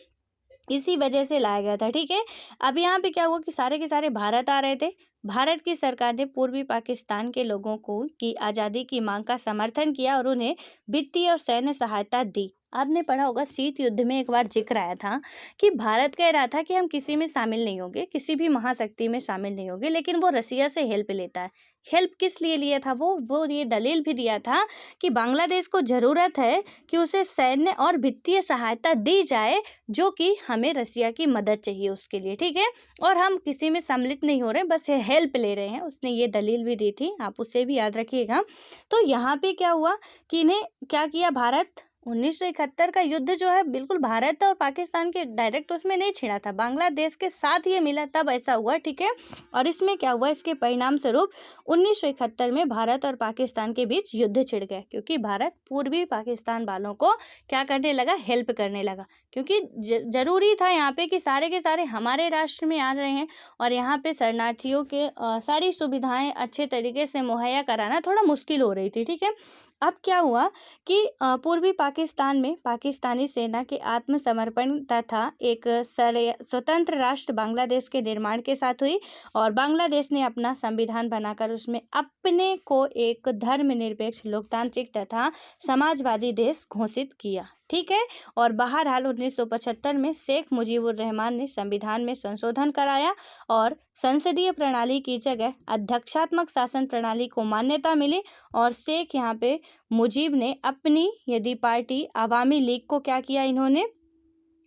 इसी वजह से लाया गया था, ठीक है। अब यहाँ पे क्या हुआ कि सारे के सारे भारत आ रहे थे। भारत की सरकार ने पूर्वी पाकिस्तान के लोगों को की आज़ादी की मांग का समर्थन किया और उन्हें वित्तीय और सैन्य सहायता दी। आपने पढ़ा होगा शीत युद्ध में एक बार जिक्र आया था कि भारत कह रहा था कि हम किसी में शामिल नहीं होंगे, किसी भी महाशक्ति में शामिल नहीं होंगे, लेकिन वो रसिया से हेल्प लेता है। हेल्प किस लिए लिया था? वो ये दलील भी दिया था कि बांग्लादेश को ज़रूरत है कि उसे सैन्य और वित्तीय सहायता दी जाए, जो कि हमें रसिया की मदद चाहिए उसके लिए, ठीक है? और हम किसी में सम्मिलित नहीं हो रहे, बस ये हेल्प ले रहे हैं। उसने ये दलील भी दी थी, आप उसे भी याद रखिएगा। तो यहाँ पे क्या हुआ कि इन्हें क्या किया, भारत 1971 का युद्ध जो है बिल्कुल भारत और पाकिस्तान के डायरेक्ट उसमें नहीं छिड़ा था, बांग्लादेश के साथ ये मिला, तब ऐसा हुआ, ठीक है। और इसमें क्या हुआ, इसके परिणाम स्वरूप 1971 में भारत और पाकिस्तान के बीच युद्ध छिड़ गया, क्योंकि भारत पूर्वी पाकिस्तान वालों को क्या करने लगा, हेल्प करने लगा, क्योंकि जरूरी था यहाँ पे कि सारे के सारे हमारे राष्ट्र में आ रहे हैं और यहाँ पे शरणार्थियों के सारी सुविधाएं अच्छे तरीके से मुहैया कराना थोड़ा मुश्किल हो रही थी, ठीक है। अब क्या हुआ कि पूर्वी पाकिस्तान में पाकिस्तानी सेना के आत्मसमर्पण तथा एक स्वतंत्र राष्ट्र बांग्लादेश के निर्माण के साथ हुई, और बांग्लादेश ने अपना संविधान बनाकर उसमें अपने को एक धर्मनिरपेक्ष, लोकतांत्रिक तथा समाजवादी देश घोषित किया, ठीक है। और बहरहाल 1975 में शेख मुजीबुर रहमान ने संविधान में संशोधन कराया और संसदीय प्रणाली की जगह अध्यक्षात्मक शासन प्रणाली को मान्यता मिली, और शेख यहाँ पे मुजीब ने अपनी यदि पार्टी अवामी लीग को क्या किया, इन्होंने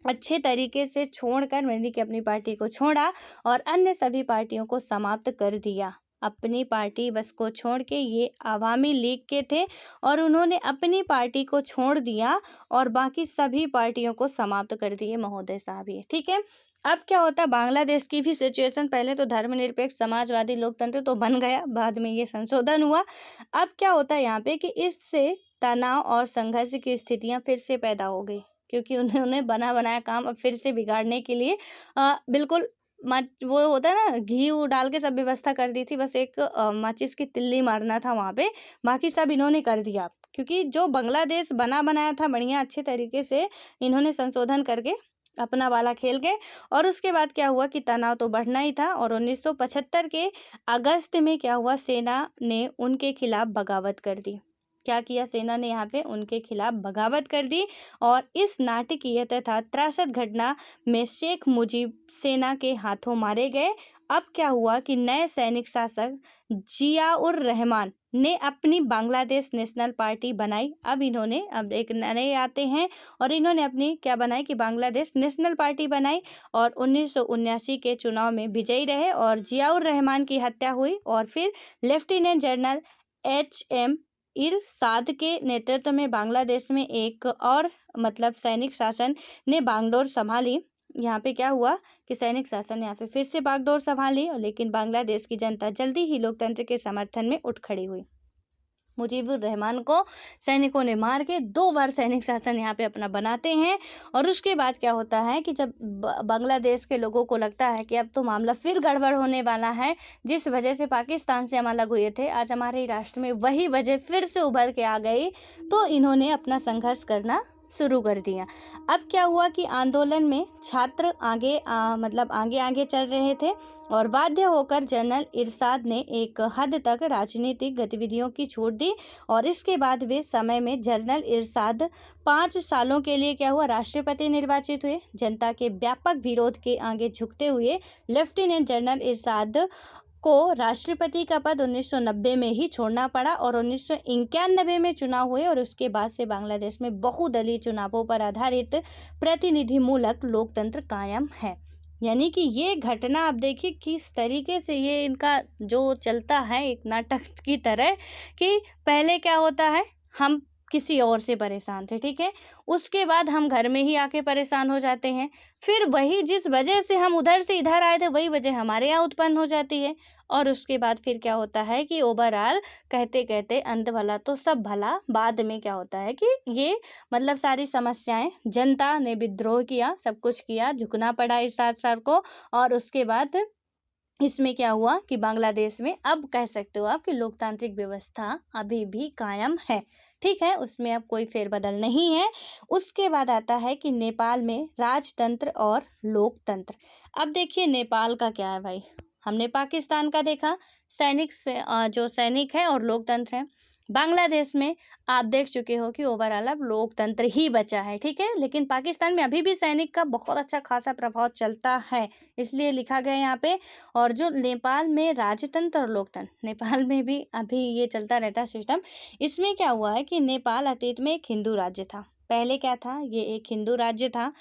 अच्छे तरीके से छोड़कर, यानी कि अपनी पार्टी को छोड़ा और अन्य सभी पार्टियों को समाप्त कर दिया। अपनी पार्टी बस को छोड़ के, ये अवामी लीग के थे और उन्होंने अपनी पार्टी को छोड़ दिया और बाकी सभी पार्टियों को समाप्त कर दिए महोदय साहब, ये ठीक है। अब क्या होता है, बांग्लादेश की भी सिचुएशन, पहले तो धर्मनिरपेक्ष समाजवादी लोकतंत्र तो बन गया, बाद में ये संशोधन हुआ। अब क्या होता है यहाँ पे कि इससे तनाव और संघर्ष की स्थितियां फिर से पैदा हो गई, क्योंकि उन्होंने बना बनाया काम अब फिर से बिगाड़ने के लिए बिल्कुल वो होता है ना, घी वो डाल के सब व्यवस्था कर दी थी, बस एक माचिस की तिल्ली मारना था वहाँ पे, बाकी सब इन्होंने कर दिया, क्योंकि जो बांग्लादेश बना बनाया था बढ़िया अच्छे तरीके से इन्होंने संशोधन करके अपना वाला खेल गए। और उसके बाद क्या हुआ कि तनाव तो बढ़ना ही था, और 1975 के अगस्त में क्या हुआ, सेना ने उनके खिलाफ बगावत कर दी। क्या किया, सेना ने यहाँ पे उनके खिलाफ बगावत कर दी, और इस नाटकीय तथा त्रासद घटना में शेख मुजीब सेना के हाथों मारे गए। अब क्या हुआ कि नए सैनिक शासक जियाउर रहमान ने अपनी बांग्लादेश नेशनल पार्टी बनाई। अब एक नए आते हैं और इन्होंने अपनी क्या बनाई कि बांग्लादेश नेशनल पार्टी बनाई, और 1979 के चुनाव में विजयी रहे और जियाउर रहमान की हत्या हुई। और फिर लेफ्टिनेंट जनरल HM इरशाद के नेतृत्व में बांग्लादेश में एक और सैनिक शासन ने बागडोर संभाली। यहाँ पे क्या हुआ कि सैनिक शासन यहाँ पे फिर से बागडोर संभाली, लेकिन बांग्लादेश की जनता जल्दी ही लोकतंत्र के समर्थन में उठ खड़ी हुई। मुजीबुर रहमान को सैनिकों ने मार के 2 बार सैनिक शासन यहाँ पे अपना बनाते हैं। और उसके बाद क्या होता है कि जब बांग्लादेश के लोगों को लगता है कि अब तो मामला फिर गड़बड़ होने वाला है, जिस वजह से पाकिस्तान से हम अलग हुए थे, आज हमारे राष्ट्र में वही वजह फिर से उभर के आ गई, तो इन्होंने अपना संघर्ष करना शुरू कर दिया। अब क्या हुआ कि आंदोलन में छात्र आगे आगे चल रहे थे, और बाध्य होकर जनरल इरशाद ने एक हद तक राजनीतिक गतिविधियों की छूट दी। और इसके बाद वे समय में जनरल इरशाद 5 सालों के लिए क्या हुआ, राष्ट्रपति निर्वाचित हुए। जनता के व्यापक विरोध के आगे झुकते हुए लेफ्टिनेंट जनरल इरशाद को राष्ट्रपति का पद 1990 में ही छोड़ना पड़ा, और 1991 में चुनाव हुए, और उसके बाद से बांग्लादेश में बहुदलीय चुनावों पर आधारित प्रतिनिधिमूलक लोकतंत्र कायम है। यानी कि ये घटना आप देखिए किस तरीके से ये इनका जो चलता है एक नाटक की तरह, कि पहले क्या होता है, हम किसी और से परेशान थे, ठीक है, उसके बाद हम घर में ही आके परेशान हो जाते हैं, फिर वही जिस वजह से हम उधर से इधर आए थे वही वजह हमारे यहाँ उत्पन्न हो जाती है, और उसके बाद फिर क्या होता है कि ओवरऑल कहते कहते अंत भला तो सब भला, बाद में क्या होता है कि ये सारी समस्याएं, जनता ने विद्रोह किया, सब कुछ किया, झुकना पड़ा इरशाद साहब को, और उसके बाद इसमें क्या हुआ कि बांग्लादेश में अब कह सकते हो आप कि लोकतांत्रिक व्यवस्था अभी भी कायम है, ठीक है, उसमें अब कोई फेरबदल नहीं है। उसके बाद आता है कि नेपाल में राजतंत्र और लोकतंत्र। अब देखिए नेपाल का क्या है भाई, हमने पाकिस्तान का देखा, जो सैनिक है और लोकतंत्र है। बांग्लादेश में आप देख चुके हो कि ओवरऑल अब लोकतंत्र ही बचा है, ठीक है। लेकिन पाकिस्तान में अभी भी सैनिक का बहुत अच्छा खासा प्रभाव चलता है, इसलिए लिखा गया है यहाँ पे। और जो नेपाल में राजतंत्र और लोकतंत्र, नेपाल में भी अभी ये चलता रहता है सिस्टम। इसमें क्या हुआ है कि नेपाल अतीत में एक हिंदू राज्य था। पहले क्या था, ये एक हिंदू राज्य था।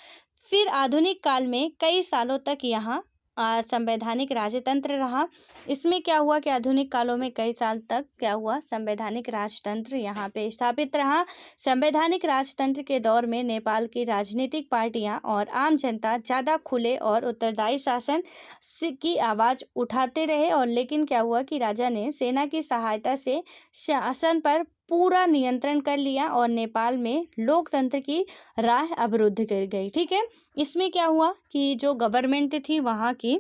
फिर आधुनिक काल में कई सालों तक यहाँ संवैधानिक राजतंत्र रहा। इसमें क्या हुआ कि आधुनिक कालों में कई साल तक क्या हुआ, संवैधानिक राजतंत्र यहाँ पे स्थापित रहा। संवैधानिक राजतंत्र के दौर में नेपाल की राजनीतिक पार्टियां और आम जनता ज़्यादा खुले और उत्तरदायी शासन की आवाज़ उठाते रहे। और लेकिन क्या हुआ कि राजा ने सेना की सहायता से शासन पर पूरा नियंत्रण कर लिया और नेपाल में लोकतंत्र की राह अवरुद्ध कर गई, ठीक है। इसमें क्या हुआ कि जो गवर्नमेंट थी वहाँ की,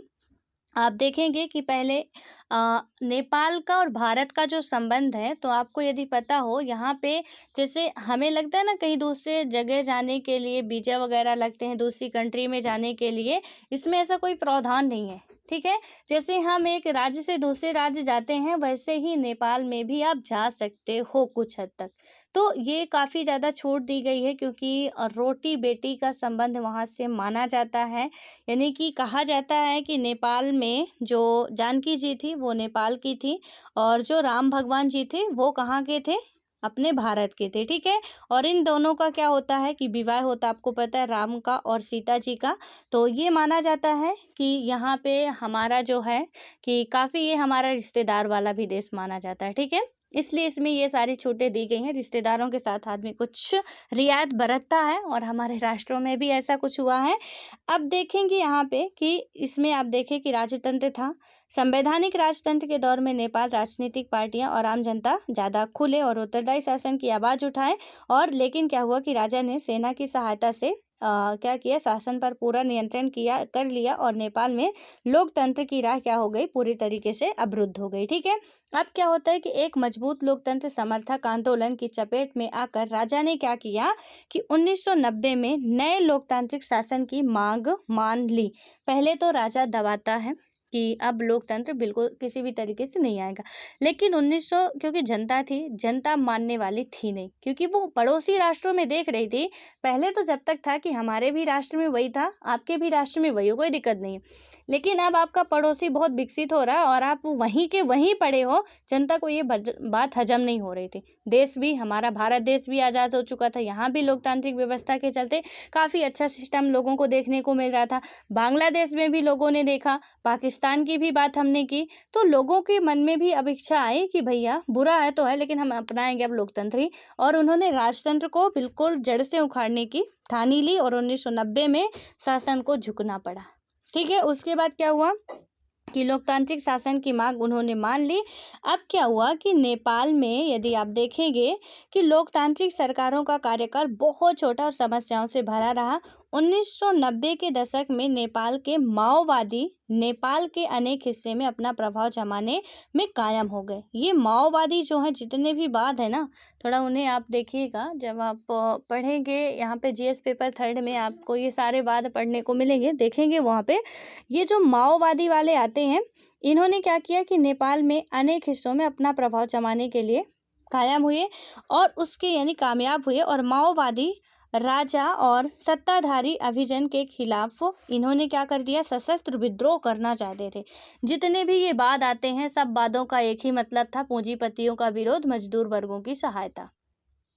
आप देखेंगे कि पहले नेपाल का और भारत का जो संबंध है, तो आपको यदि पता हो यहाँ पे, जैसे हमें लगता है ना कहीं दूसरे जगह जाने के लिए वीज़ा वगैरह लगते हैं दूसरी कंट्री में जाने के लिए, इसमें ऐसा कोई प्रावधान नहीं है, ठीक है। जैसे हम एक राज्य से दूसरे राज्य जाते हैं, वैसे ही नेपाल में भी आप जा सकते हो कुछ हद तक। तो ये काफ़ी ज़्यादा छूट दी गई है, क्योंकि रोटी बेटी का संबंध वहाँ से माना जाता है। यानी कि कहा जाता है कि नेपाल में जो जानकी जी थी वो नेपाल की थी, और जो राम भगवान जी थे वो कहाँ के थे, अपने भारत के थे, ठीक है। और इन दोनों का क्या होता है कि विवाह होता, आपको पता है, राम का और सीता जी का। तो ये माना जाता है कि यहाँ पे हमारा जो है कि काफ़ी ये हमारा रिश्तेदार वाला भी देश माना जाता है, ठीक है। इसलिए इसमें ये सारी छूटें दी गई हैं। रिश्तेदारों के साथ आदमी कुछ रियायत बरतता है, और हमारे राष्ट्रों में भी ऐसा कुछ हुआ है। अब देखेंगे यहाँ पे कि इसमें आप देखें कि राजतंत्र था। संवैधानिक राजतंत्र के दौर में नेपाल राजनीतिक पार्टियां और आम जनता ज़्यादा खुले और उत्तरदायी शासन की आवाज़ उठाए। और लेकिन क्या हुआ कि राजा ने सेना की सहायता से क्या किया, शासन पर पूरा नियंत्रण कर लिया, और नेपाल में लोकतंत्र की राह क्या हो गई, पूरी तरीके से अवरुद्ध हो गई, ठीक है। अब क्या होता है कि एक मजबूत लोकतंत्र समर्थक आंदोलन की चपेट में आकर राजा ने क्या किया कि 1990 में नए लोकतांत्रिक शासन की मांग मान ली। पहले तो राजा दबाता है कि अब लोकतंत्र बिल्कुल किसी भी तरीके से नहीं आएगा, लेकिन 1900, क्योंकि जनता थी, जनता मानने वाली थी नहीं, क्योंकि वो पड़ोसी राष्ट्रों में देख रही थी। पहले तो जब तक था कि हमारे भी राष्ट्र में वही था, आपके भी राष्ट्र में वही हो, कोई दिक्कत नहीं है। लेकिन अब आपका पड़ोसी बहुत विकसित हो रहा है और आप वहीं के वहीं पड़े हो, जनता को ये बात हजम नहीं हो रही थी। देश भी, हमारा भारत देश भी आज़ाद हो चुका था, यहाँ भी लोकतांत्रिक व्यवस्था के चलते काफ़ी अच्छा सिस्टम लोगों को देखने को मिल रहा था। बांग्लादेश में भी लोगों ने देखा, पाकिस्तान की भी बात हमने की, तो लोगों के मन में भी अब इच्छा आई कि भैया बुरा है तो है, लेकिन हम अपनाएंगे अब लोकतंत्र ही। और उन्होंने राजतंत्र को बिल्कुल जड़ से उखाड़ने की ठानी ली, और 1990 में शासन को झुकना पड़ा, ठीक है। उसके बाद क्या हुआ कि लोकतांत्रिक शासन की मांग उन्होंने मान ली। अब क्या हुआ कि नेपाल में यदि आप देखेंगे कि लोकतांत्रिक सरकारों का कार्यकाल बहुत छोटा और समस्याओं से भरा रहा। 1990 के दशक में नेपाल के माओवादी नेपाल के अनेक हिस्से में अपना प्रभाव जमाने में कायम हो गए। ये माओवादी जो हैं, जितने भी वाद है ना, थोड़ा उन्हें आप देखिएगा जब आप पढ़ेंगे, यहाँ पे जीएस पेपर 3 में आपको ये सारे वाद पढ़ने को मिलेंगे, देखेंगे वहाँ पे ये जो माओवादी वाले आते हैं, इन्होंने क्या किया कि नेपाल में अनेक हिस्सों में अपना प्रभाव जमाने के लिए कायम हुए, और उसके यानी कामयाब हुए। और माओवादी राजा और सत्ताधारी अभिजन के खिलाफ इन्होंने क्या कर दिया, सशस्त्र विद्रोह करना चाहते थे। जितने भी ये वाद आते हैं, सब वादों का एक ही मतलब था, पूंजीपतियों का विरोध, मजदूर वर्गों की सहायता,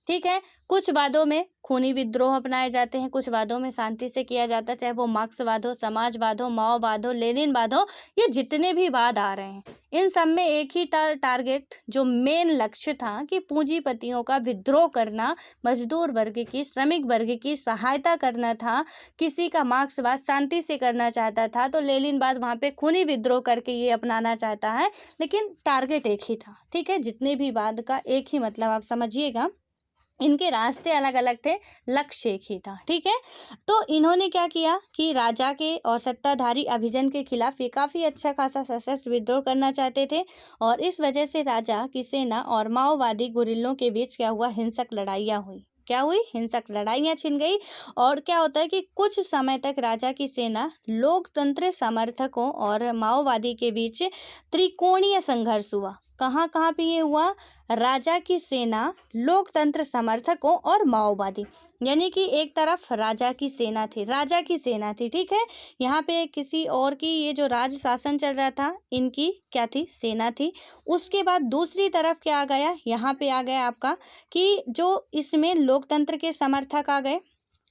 ठीक है। कुछ वादों में खूनी विद्रोह अपनाए जाते हैं, कुछ वादों में शांति से किया जाता है, चाहे वो मार्क्सवाद हो, समाजवाद हो, माओवाद हो, लेनिनवाद हो, ये जितने भी वाद आ रहे हैं, इन सब में एक ही टारगेट, जो मेन लक्ष्य था कि पूंजीपतियों का विद्रोह करना, मजदूर वर्ग की, श्रमिक वर्ग की सहायता करना था। किसी का मार्क्सवाद शांति से करना चाहता था, तो लेनिनवाद वहाँ पे खूनी विद्रोह करके ये अपनाना चाहता है, लेकिन टारगेट एक ही था, ठीक है। जितने भी वाद का एक ही मतलब, आप समझिएगा, इनके रास्ते अलग अलग थे, लक्ष्य एक ही था, ठीक है। तो इन्होंने क्या किया कि राजा के और सत्ताधारी अभिजन के खिलाफ ये काफ़ी अच्छा खासा सशस्त्र विद्रोह करना चाहते थे, और इस वजह से राजा की सेना और माओवादी गुरिल्लों के बीच क्या हुआ, हिंसक लड़ाइयाँ हुई। क्या हुई, हिंसक लड़ाइयाँ छिन गई। और क्या होता है कि कुछ समय तक राजा की सेना लोकतंत्र समर्थकों और माओवादी के बीच त्रिकोणीय संघर्ष हुआ। कहाँ कहाँ पे ये हुआ? राजा की सेना, लोकतंत्र समर्थकों और माओवादी। यानी कि एक तरफ राजा की सेना थी, ठीक है। यहाँ पे किसी और की, ये जो राज शासन चल रहा था, इनकी क्या थी? सेना थी। उसके बाद दूसरी तरफ क्या आ गया? यहाँ पे आ गया आपका कि जो इसमें लोकतंत्र के समर्थक आ गए,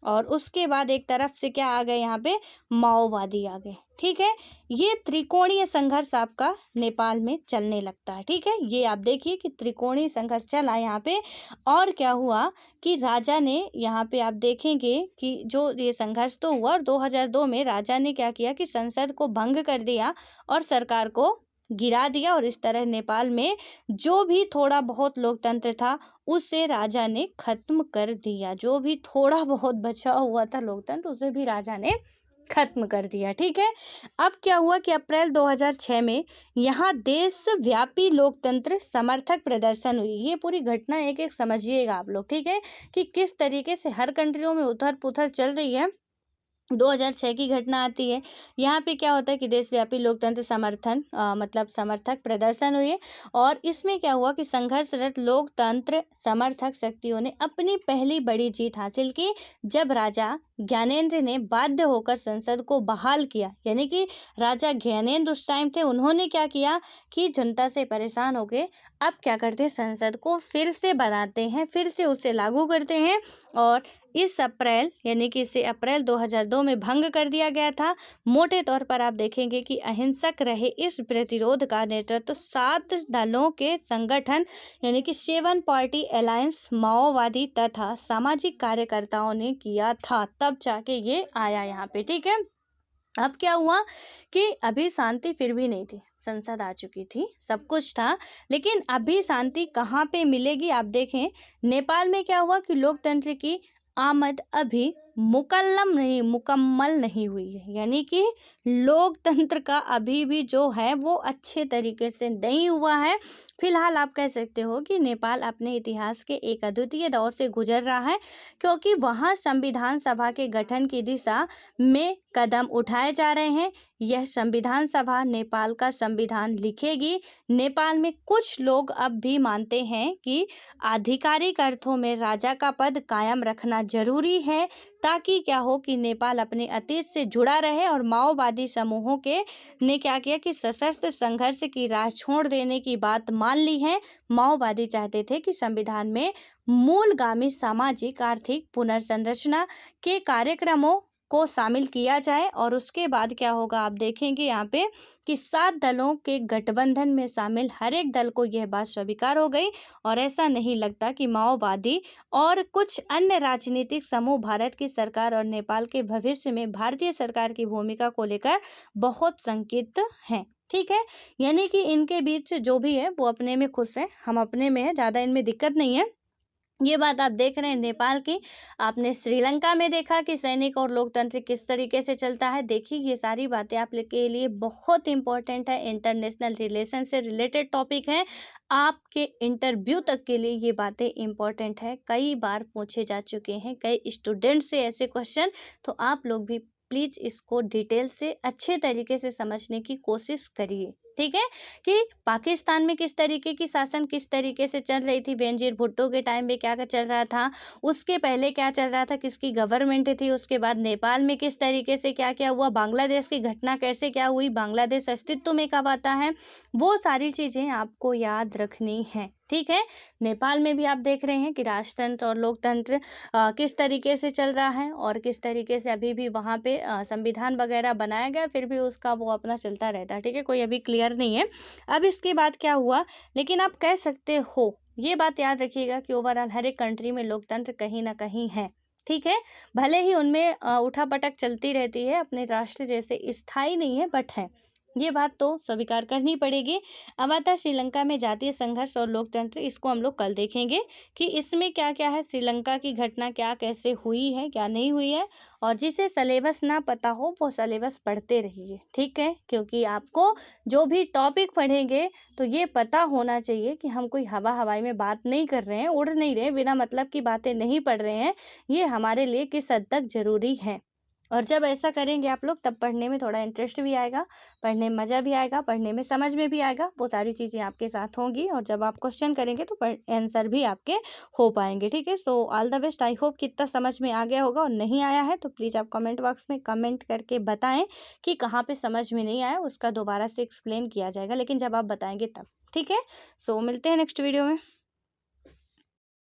और उसके बाद एक तरफ से क्या आ गए? यहाँ पे माओवादी आ गए, ठीक है। ये त्रिकोणीय संघर्ष आपका नेपाल में चलने लगता है, ठीक है। ये आप देखिए कि त्रिकोणीय संघर्ष चला यहाँ पे। और क्या हुआ कि राजा ने, यहाँ पे आप देखेंगे कि जो ये संघर्ष तो हुआ, और 2002 में राजा ने क्या किया कि संसद को भंग कर दिया और सरकार को गिरा दिया, और इस तरह नेपाल में जो भी थोड़ा बहुत लोकतंत्र था उसे राजा ने खत्म कर दिया। जो भी थोड़ा बहुत बचा हुआ था लोकतंत्र, उसे भी राजा ने खत्म कर दिया, ठीक है। अब क्या हुआ कि अप्रैल 2006 में यहाँ देशव्यापी लोकतंत्र समर्थक प्रदर्शन हुई। ये पूरी घटना एक एक समझिएगा आप लोग, ठीक है, कि किस तरीके से हर कंट्रियों में उथल पुथल चल रही है। 2006 की घटना आती है। यहाँ पे क्या होता है कि देशव्यापी लोकतंत्र मतलब समर्थक प्रदर्शन हुए, और इसमें क्या हुआ कि संघर्षरत लोकतंत्र समर्थक शक्तियों ने अपनी पहली बड़ी जीत हासिल की, जब राजा ज्ञानेंद्र ने बाध्य होकर संसद को बहाल किया। यानी कि राजा ज्ञानेंद्र उस टाइम थे, उन्होंने क्या किया कि जनता से परेशान हो गए, अब क्या करते हैं? संसद को फिर से बनाते हैं, फिर से उसे लागू करते हैं, और इस अप्रैल, यानी कि इसे अप्रैल 2002 में भंग कर दिया गया था। मोटे तौर पर आप देखेंगे कि अहिंसक रहे इस प्रतिरोध का नेतृत्व 7 दलों के संगठन, यानी कि 7 पार्टी अलायंस, माओवादी तथा सामाजिक कार्यकर्ताओं ने किया था। तब जाके ये आया यहाँ पे, ठीक है। अब क्या हुआ कि अभी शांति फिर भी नहीं थी, संसद आ चुकी थी, सब कुछ था, लेकिन अभी शांति कहाँ पे मिलेगी? आप देखें, नेपाल में क्या हुआ कि लोकतंत्र की आमद अभी मुकम्मल नहीं हुई है। यानी कि लोकतंत्र का अभी भी जो है वो अच्छे तरीके से नहीं हुआ है। फिलहाल आप कह सकते हो कि नेपाल अपने इतिहास के एक अद्वितीय दौर से गुजर रहा है, क्योंकि वहाँ संविधान सभा के गठन की दिशा में कदम उठाए जा रहे हैं। यह संविधान सभा नेपाल का संविधान लिखेगी। नेपाल में कुछ लोग अब भी मानते हैं कि आधिकारिक अर्थों में राजा का पद कायम रखना जरूरी है, ताकि क्या हो कि नेपाल अपने अतीत से जुड़ा रहे। और माओवादी समूहों के ने क्या किया कि सशस्त्र संघर्ष की राह छोड़ देने की बात मान ली है। माओवादी चाहते थे कि संविधान में मूलगामी सामाजिक आर्थिक पुनर्संरचना के कार्यक्रमों को शामिल किया जाए, और उसके बाद क्या होगा आप देखेंगे यहाँ पे कि 7 दलों के गठबंधन में शामिल हर एक दल को यह बात स्वीकार हो गई, और ऐसा नहीं लगता कि माओवादी और कुछ अन्य राजनीतिक समूह भारत की सरकार और नेपाल के भविष्य में भारतीय सरकार की भूमिका को लेकर बहुत संकित हैं, ठीक है। यानी कि इनके बीच जो भी है वो अपने में खुश है, हम अपने में है, ज़्यादा इनमें दिक्कत नहीं है। ये बात आप देख रहे हैं नेपाल की। आपने श्रीलंका में देखा कि सैनिक और लोकतंत्र किस तरीके से चलता है। देखिए, ये सारी बातें आप के लिए बहुत इंपॉर्टेंट है, इंटरनेशनल रिलेशन से रिलेटेड टॉपिक है। आपके इंटरव्यू तक के लिए ये बातें इंपॉर्टेंट है, कई बार पूछे जा चुके हैं कई स्टूडेंट से ऐसे क्वेश्चन। तो आप लोग भी प्लीज़ इसको डिटेल से अच्छे तरीके से समझने की कोशिश करिए, ठीक है। कि पाकिस्तान में किस तरीके की शासन किस तरीके से चल रही थी, बेनजीर भुट्टो के टाइम में क्या क्या चल रहा था, उसके पहले क्या चल रहा था, किसकी गवर्नमेंट थी, उसके बाद नेपाल में किस तरीके से क्या क्या हुआ, बांग्लादेश की घटना कैसे क्या हुई, बांग्लादेश अस्तित्व में कब आता है, वो सारी चीज़ें आपको याद रखनी है, ठीक है। नेपाल में भी आप देख रहे हैं कि राजतंत्र और लोकतंत्र किस तरीके से चल रहा है, और किस तरीके से अभी भी वहाँ पे संविधान वगैरह बनाया गया, फिर भी उसका वो अपना चलता रहता है, ठीक है, कोई अभी क्लियर नहीं है। अब इसके बाद क्या हुआ, लेकिन आप कह सकते हो, ये बात याद रखिएगा कि ओवरऑल हर एक कंट्री में लोकतंत्र कहीं ना कहीं है, ठीक है। भले ही उनमें उठापटक चलती रहती है, अपने राष्ट्र जैसे स्थायी नहीं है, बट है, ये बात तो स्वीकार करनी पड़ेगी। अब आता है श्रीलंका में जातीय संघर्ष और लोकतंत्र, इसको हम लोग कल देखेंगे कि इसमें क्या क्या है, श्रीलंका की घटना क्या कैसे हुई है क्या नहीं हुई है। और जिसे सलेबस ना पता हो वो सलेबस पढ़ते रहिए, ठीक है, क्योंकि आपको जो भी टॉपिक पढ़ेंगे तो ये पता होना चाहिए कि हम कोई हवाई में बात नहीं कर रहे हैं, उड़ नहीं रहे, बिना मतलब की बातें नहीं पढ़ रहे हैं। ये हमारे लिए किस हद तक जरूरी है। और जब ऐसा करेंगे आप लोग तब पढ़ने में थोड़ा इंटरेस्ट भी आएगा, पढ़ने में मज़ा भी आएगा, पढ़ने में समझ में भी आएगा, वो सारी चीज़ें आपके साथ होंगी और जब आप क्वेश्चन करेंगे तो आंसर भी आपके हो पाएंगे। ठीक है, so all the best. I hope कितना समझ में आ गया होगा, और नहीं आया है तो प्लीज़ आप कमेंट बॉक्स में कमेंट करके बताएं कि कहाँ पे समझ में नहीं आया, उसका दोबारा से एक्सप्लेन किया जाएगा, लेकिन जब आप बताएंगे तब। ठीक है, सो मिलते हैं नेक्स्ट वीडियो में।